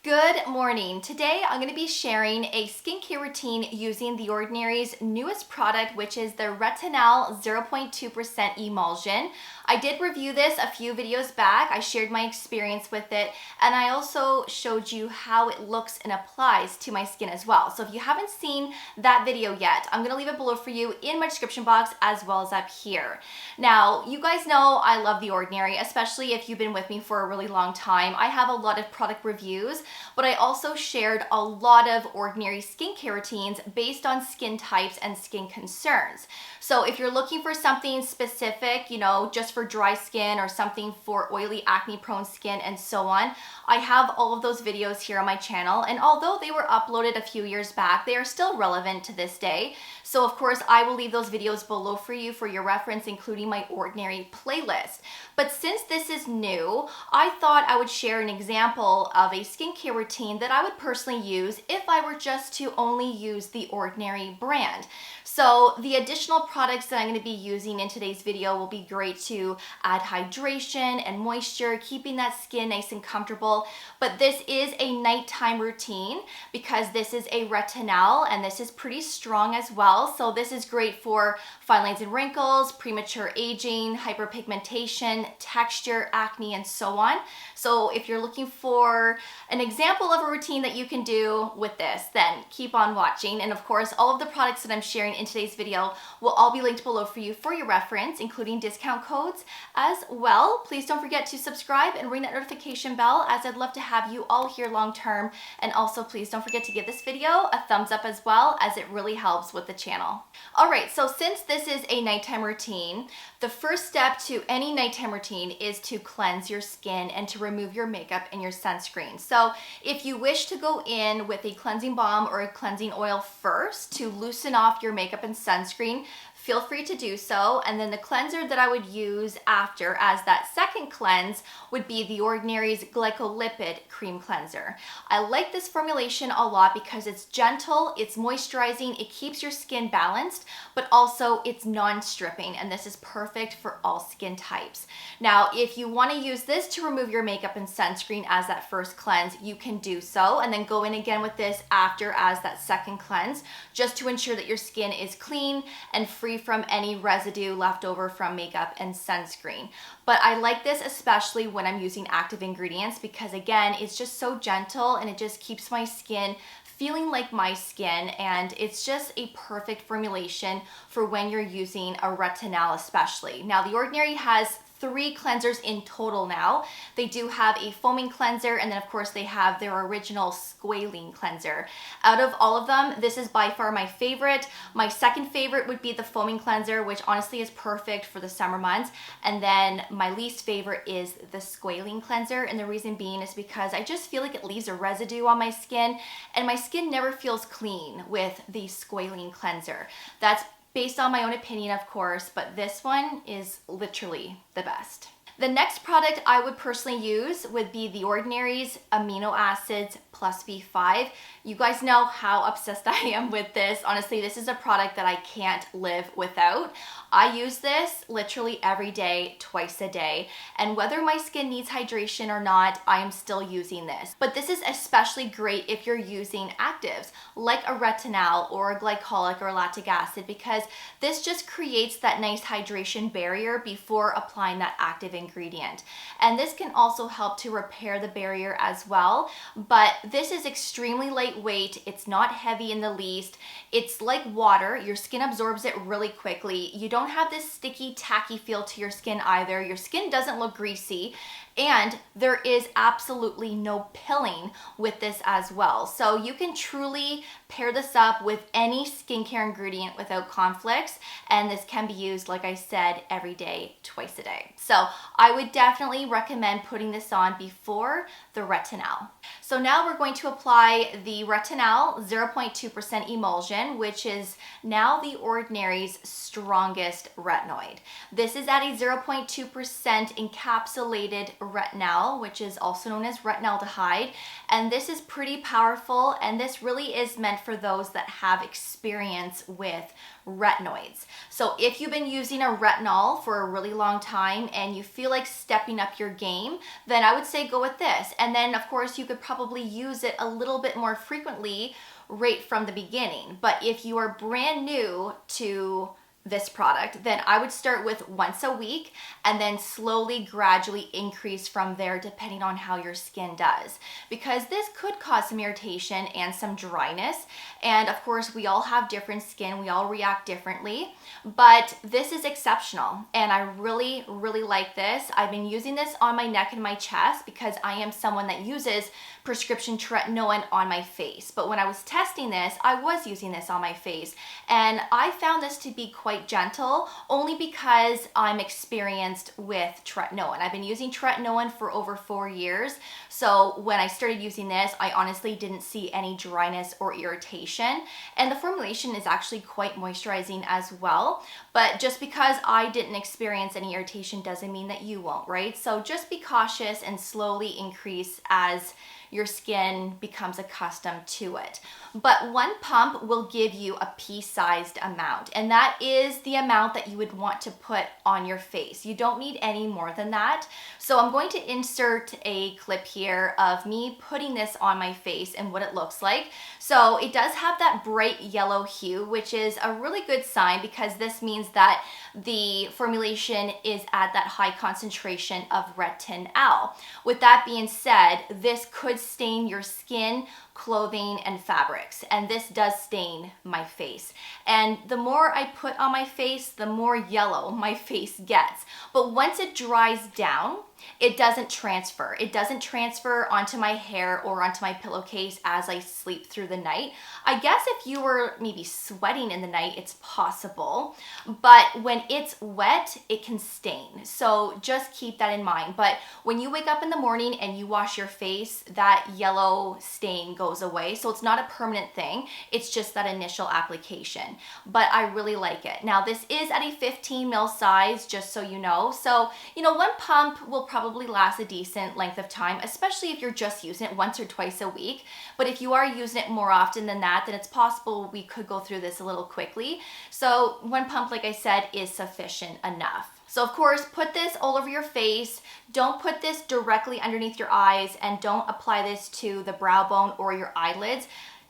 Good morning. Today I'm going to be sharing a skincare routine using The Ordinary's newest product, which is the Retinal 0.2% Emulsion. I did review this a few videos back. I shared my experience with it, and I also showed you how it looks and applies to my skin as well. So if you haven't seen that video yet, I'm going to leave it below for you in my description box as well as up here. Now, you guys know I love The Ordinary, especially if you've been with me for a really long time. I have a lot of product reviews, but I also shared a lot of Ordinary skincare routines based on skin types and skin concerns. So if you're looking for something specific, just for dry skin or something for oily, acne-prone skin and so on, I have all of those videos here on my channel. And although they were uploaded a few years back, they are still relevant to this day. So of course, I will leave those videos below for you for your reference, including my Ordinary playlist. But since this is new, I thought I would share an example of a skincare routine that I would personally use if I were just to only use the Ordinary brand. So the additional products that I'm going to be using in today's video will be great to add hydration and moisture, keeping that skin nice and comfortable. But this is a nighttime routine because this is a retinol and this is pretty strong as well. So this is great for fine lines and wrinkles, premature aging, hyperpigmentation, texture, acne, and so on. So if you're looking for an example of a routine that you can do with this, then keep on watching. And of course, all of the products that I'm sharing in today's video will all be linked below for you for your reference, including discount codes as well. Please don't forget to subscribe and ring that notification bell, as I'd love to have you all here long term. And also please don't forget to give this video a thumbs up as well, as it really helps with the channel. All right, so since this is a nighttime routine, the first step to any nighttime routine is to cleanse your skin and to remove your makeup and your sunscreen. So if you wish to go in with a cleansing balm or a cleansing oil first to loosen off your makeup and sunscreen, feel free to do so. And then the cleanser that I would use after as that second cleanse would be The Ordinary's Glycolipid Cream Cleanser. I like this formulation a lot because it's gentle, it's moisturizing, it keeps your skin balanced, but also it's non-stripping, and this is perfect for all skin types. Now, if you want to use this to remove your makeup and sunscreen as that first cleanse, you can do so, and then go in again with this after as that second cleanse, just to ensure that your skin is clean and free from any residue left over from makeup and sunscreen. But I like this especially when I'm using active ingredients because, again, it's just so gentle and it just keeps my skin feeling like my skin, and it's just a perfect formulation for when you're using a retinol especially. Now, The Ordinary has 3 cleansers in total now. They do have a foaming cleanser, and then of course they have their original squalene cleanser. Out of all of them, this is by far my favorite. My second favorite would be the foaming cleanser, which honestly is perfect for the summer months. And then my least favorite is the squalene cleanser, and the reason being is because I just feel like it leaves a residue on my skin, and my skin never feels clean with the squalene cleanser. That's based on my own opinion, of course, but this one is literally the best. The next product I would personally use would be The Ordinary's Amino Acids Plus B5. You guys know how obsessed I am with this. Honestly, this is a product that I can't live without. I use this literally every day, twice a day. And whether my skin needs hydration or not, I am still using this. But this is especially great if you're using actives like a retinol or a glycolic or lactic acid, because this just creates that nice hydration barrier before applying that active ingredient. And this can also help to repair the barrier as well. But this is extremely lightweight. It's not heavy in the least. It's like water. Your skin absorbs it really quickly. You don't have this sticky, tacky feel to your skin either. Your skin doesn't look greasy. And there is absolutely no pilling with this as well. So you can truly pair this up with any skincare ingredient without conflicts. And this can be used, like I said, every day, twice a day. So I would definitely recommend putting this on before the retinol. So now we're going to apply the Retinal 0.2% Emulsion, which is now The Ordinary's strongest retinoid. This is at a 0.2% encapsulated retinol, which is also known as retinaldehyde, and this is pretty powerful, and this really is meant for those that have experience with retinoids. So if you've been using a retinol for a really long time and you feel like stepping up your game, then I would say go with this. And then of course you could probably use it a little bit more frequently right from the beginning. But if you are brand new to this product, then I would start with once a week and then slowly, gradually increase from there depending on how your skin does. Because this could cause some irritation and some dryness. And of course, we all have different skin, we all react differently, but this is exceptional. And I really, really like this. I've been using this on my neck and my chest because I am someone that uses prescription tretinoin on my face. But when I was testing this, I was using this on my face. And I found this to be quite gentle only because I'm experienced with tretinoin. I've been using tretinoin for over 4 years. So when I started using this, I honestly didn't see any dryness or irritation. And the formulation is actually quite moisturizing as well. But just because I didn't experience any irritation doesn't mean that you won't, right? So just be cautious and slowly increase as your skin becomes accustomed to it. But one pump will give you a pea-sized amount, and that is the amount that you would want to put on your face. You don't need any more than that. So I'm going to insert a clip here of me putting this on my face and what it looks like. So it does have that bright yellow hue, which is a really good sign because this means that the formulation is at that high concentration of retinol. With that being said, this could stain your skin, clothing, and fabrics, and this does stain my face. And the more I put on my face, the more yellow my face gets. But once it dries down, it doesn't transfer. It doesn't transfer onto my hair or onto my pillowcase as I sleep through the night. I guess if you were maybe sweating in the night, it's possible, but when it's wet, it can stain. So just keep that in mind. But when you wake up in the morning and you wash your face, that yellow stain goes away. So it's not a permanent thing. It's just that initial application. But I really like it. Now this is at a 15 ml size, just so you know. So, one pump will probably last a decent length of time, especially if you're just using it once or twice a week. But if you are using it more often than that, then it's possible we could go through this a little quickly. So one pump, like I said, is sufficient enough. So of course, put this all over your face. Don't put this directly underneath your eyes, and don't apply this to the brow bone or your eyelids.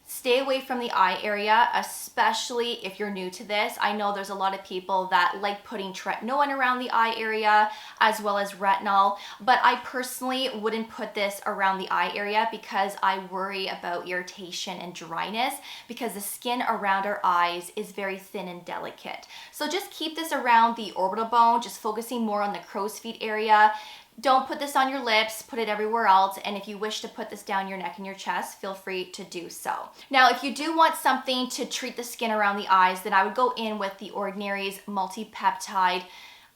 Stay away from the eye area, especially if you're new to this. I know there's a lot of people that like putting tretinoin around the eye area as well as retinol, but I personally wouldn't put this around the eye area because I worry about irritation and dryness because the skin around our eyes is very thin and delicate. So just keep this around the orbital bone, just focusing more on the crow's feet area. Don't put this on your lips, put it everywhere else, and if you wish to put this down your neck and your chest, feel free to do so. Now, if you do want something to treat the skin around the eyes, then I would go in with The Ordinary's Multi-Peptide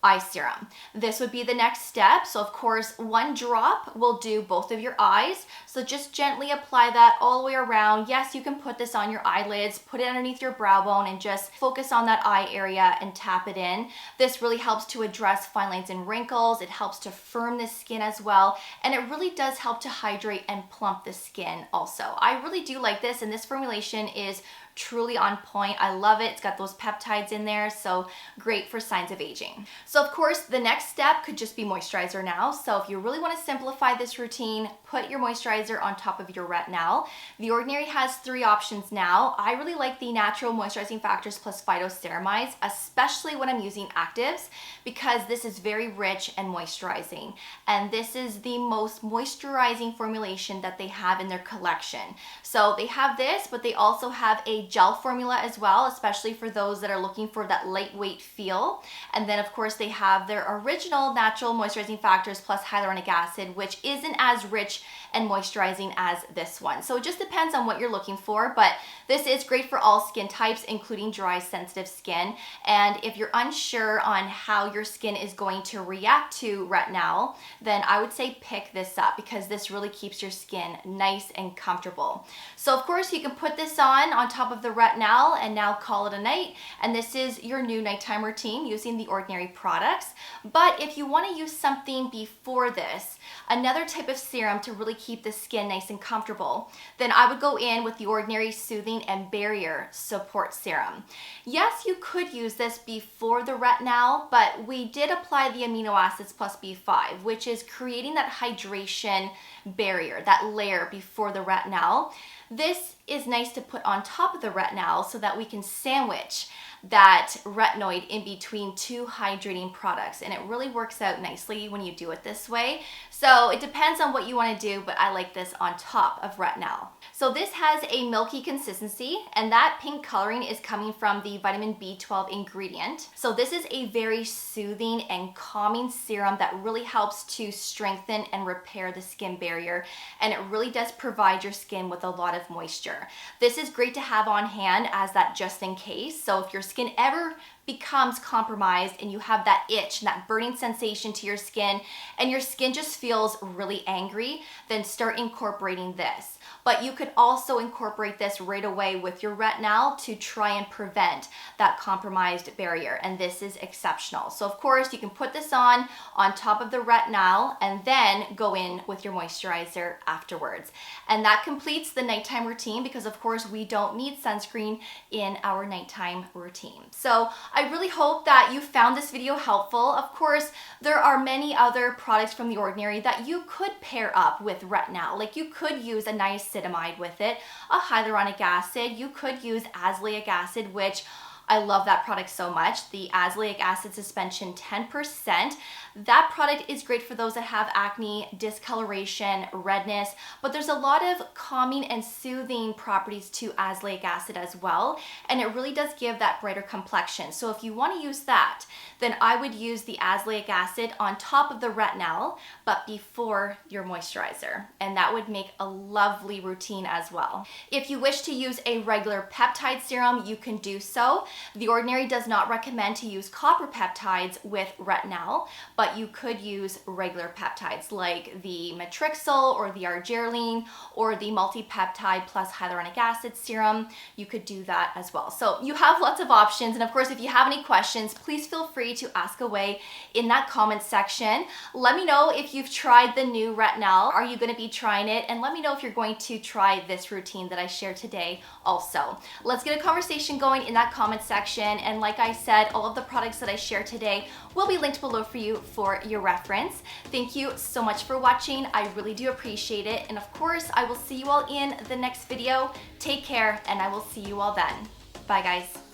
eye serum. This would be the next step. So of course, one drop will do both of your eyes. So just gently apply that all the way around. Yes, you can put this on your eyelids, put it underneath your brow bone, and just focus on that eye area and tap it in. This really helps to address fine lines and wrinkles. It helps to firm the skin as well. And it really does help to hydrate and plump the skin also. I really do like this, and this formulation is truly on point. I love it. It's got those peptides in there, so great for signs of aging. So of course, the next step could just be moisturizer now. So if you really want to simplify this routine, put your moisturizer on top of your retinol. The Ordinary has 3 options now. I really like the Natural Moisturizing Factors plus Phytoceramides, especially when I'm using actives, because this is very rich and moisturizing. And this is the most moisturizing formulation that they have in their collection. So they have this, but they also have a gel formula as well, especially for those that are looking for that lightweight feel. And then of course they have their original Natural Moisturizing Factors plus hyaluronic acid, which isn't as rich and moisturizing as this one. So it just depends on what you're looking for, but this is great for all skin types, including dry, sensitive skin. And if you're unsure on how your skin is going to react to retinol, then I would say pick this up because this really keeps your skin nice and comfortable. So of course you can put this on top of the retinol and now call it a night. And this is your new nighttime routine using the Ordinary products. But if you want to use something before this, another type of serum to really keep the skin nice and comfortable, then I would go in with the Ordinary Soothing and Barrier Support Serum. Yes, you could use this before the retinol, but we did apply the amino acids plus B5, which is creating that hydration barrier, that layer before the retinol. This is nice to put on top of the retinol so that we can sandwich that retinoid in between two hydrating products, and it really works out nicely when you do it this way. So it depends on what you want to do, but I like this on top of retinol. So this has a milky consistency, and that pink coloring is coming from the vitamin B12 ingredient. So this is a very soothing and calming serum that really helps to strengthen and repair the skin barrier, and it really does provide your skin with a lot of moisture. This is great to have on hand as that just in case. So if your skin ever becomes compromised and you have that itch and that burning sensation to your skin and your skin just feels really angry, then start incorporating this. But you could also incorporate this right away with your retinol to try and prevent that compromised barrier, and this is exceptional. So of course you can put this on top of the retinol and then go in with your moisturizer afterwards. And that completes the nighttime routine, because of course we don't need sunscreen in our nighttime routine. So I really hope that you found this video helpful. Of course, there are many other products from The Ordinary that you could pair up with retinol. Like you could use a niacinamide with it, a hyaluronic acid. You could use azelaic acid, which I love that product so much. The azelaic acid suspension 10%. That product is great for those that have acne, discoloration, redness, but there's a lot of calming and soothing properties to azelaic acid as well, and it really does give that brighter complexion. So if you want to use that, then I would use the azelaic acid on top of the retinol, but before your moisturizer, and that would make a lovely routine as well. If you wish to use a regular peptide serum, you can do so. The Ordinary does not recommend to use copper peptides with retinol, but you could use regular peptides like the matrixyl or the argireline or the multi-peptide plus hyaluronic acid serum. You could do that as well. So you have lots of options, and of course if you have any questions, please feel free to ask away in that comment section. Let me know if you've tried the new retinol. Are you going to be trying it? And let me know if you're going to try this routine that I shared today also. Let's get a conversation going in that comment section, and like I said, all of the products that I shared today will be linked below for you for your reference. Thank you so much for watching. I really do appreciate it, and of course I will see you all in the next video. Take care, and I will see you all then. Bye guys.